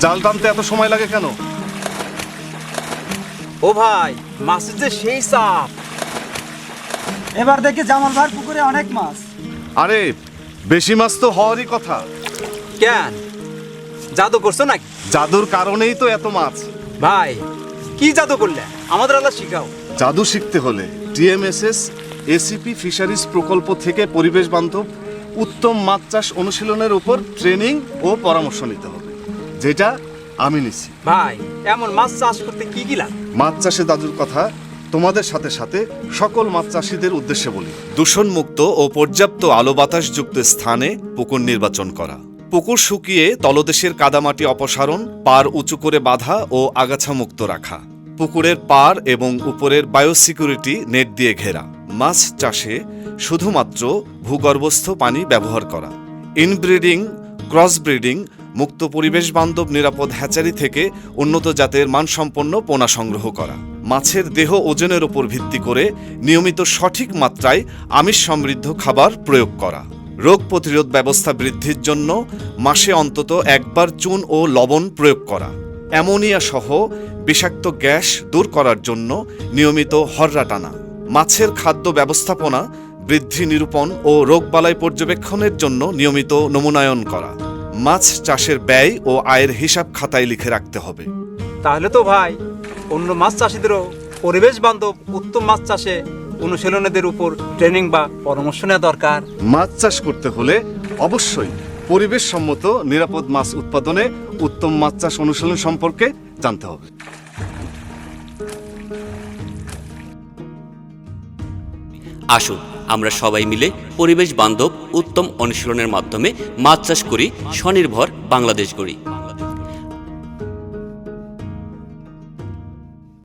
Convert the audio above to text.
জাল টানতে এত সময় লাগে কেন? ও ভাই, মাছের যে সেই চাপ। এবার দেখি জামাল ভাইয়ের পুকুরে অনেক মাছ। আরে বেশি মাছ তো হওয়ারই কথা। কেন, জাদু করছো নাকি? জাদুর কারণেই তো এত মাছ। ভাই, কি জাদু করলে? আমাদের আল্লাহ শিখাও। জাদু শিখতে হলে টিএমএসএস এসিপি ফিশারিজ প্রকল্প থেকে পরিবেশ বান্ধব উত্তম মাছ চাষ অনুশীলনের উপর ট্রেনিং ও পরামর্শ নিতে হবে, যেটা আমি নিছি। ভাই, এমন মাছ চাষ করতে কি কি লাগে? মাছ চাষে দাদুর কথা তোমাদের সাথে সাথে সকল মাছ চাষিদের উদ্দেশ্যে বলি। দূষণমুক্ত ও পর্যাপ্ত আলো বাতাসযুক্ত স্থানে পুকুর নির্বাচন করা, পুকুর শুকিয়ে তলদেশের কাদামাটি অপসারণ, পাড় উঁচু করে বাঁধা ও আগাছা মুক্ত রাখা, পুকুরের পাড় এবং উপরের বায়োসিকিউরিটি নেট দিয়ে ঘেরা, মাছ চাষে শুধুমাত্র ভূগর্ভস্থ পানি ব্যবহার করা, ইনব্রিডিং, ক্রস ব্রিডিং, মুক্ত পরিবেশ বান্ধব নিরাপদ হ্যাচারি থেকে উন্নত জাতের মানসম্পন্ন পোনা সংগ্রহ করা, মাছের দেহ ওজনের উপর ভিত্তি করে নিয়মিত সঠিক মাত্রায় আমিষ সমৃদ্ধ খাবার প্রয়োগ করা, রোগ প্রতিরোধ ব্যবস্থা বৃদ্ধির জন্য মাসে অন্তত একবার চুন ও লবণ প্রয়োগ করা, অ্যামোনিয়া সহ বিষাক্ত গ্যাস দূর করার জন্য নিয়মিত হররা টানা, মাছের খাদ্য ব্যবস্থাপনা, বৃদ্ধি নিরূপণ ও রোগবালাই পর্যবেক্ষণের জন্য নিয়মিত নমুনায়ন করা, মাছ চাষের ব্যয় ও আয়ের হিসাব খাতায় লিখে রাখতে হবে। তাহলে তো ভাই, অন্য মাছ চাষিদেরও পরিবেশ বান্ধব উত্তম মাছ চাষে অনুশীলনীদের উপর ট্রেনিং বা পরামর্শ নেওয়া দরকার। মাছ চাষ করতে হলে অবশ্যই পরিবেশ সম্মত নিরাপদ মাছ উৎপাদনে উত্তম মাছ চাষ অনুশীলন সম্পর্কে জানতে হবে। আসুন আমরা সবাই মিলে পরিবেশ বান্ধব উত্তম অনুশীলনের মাধ্যমে মাছ চাষ করি, স্বনির্ভর বাংলাদেশ গড়ি।